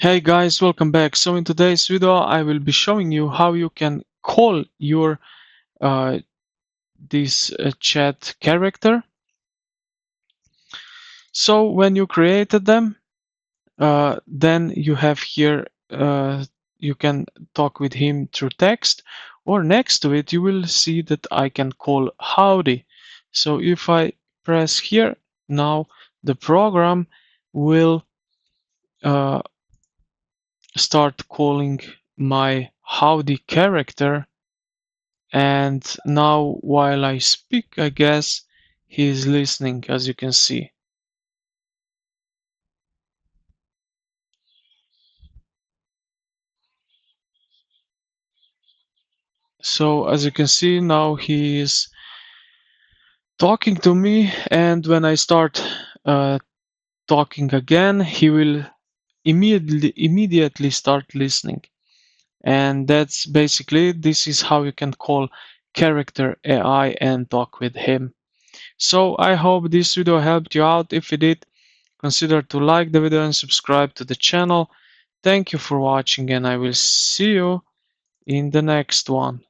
Hey guys, welcome back. So in today's video, I will be showing you how you can call your uh, this chat character. So when you created them, then you have here you can talk with him through text, or next to it you will see that I can call howdy. So if I press here, now the program will uh, start calling my howdy character. And now while I speak, I guess he's listening, as you can see. So as you can see, now he is talking to me, and when I start talking again, he will immediately start listening. And that's basically, this is how you can call character AI and talk with him. So I hope this video helped you out. If it did, consider to like the video and subscribe to the channel. Thank you for watching, and I will see you in the next one.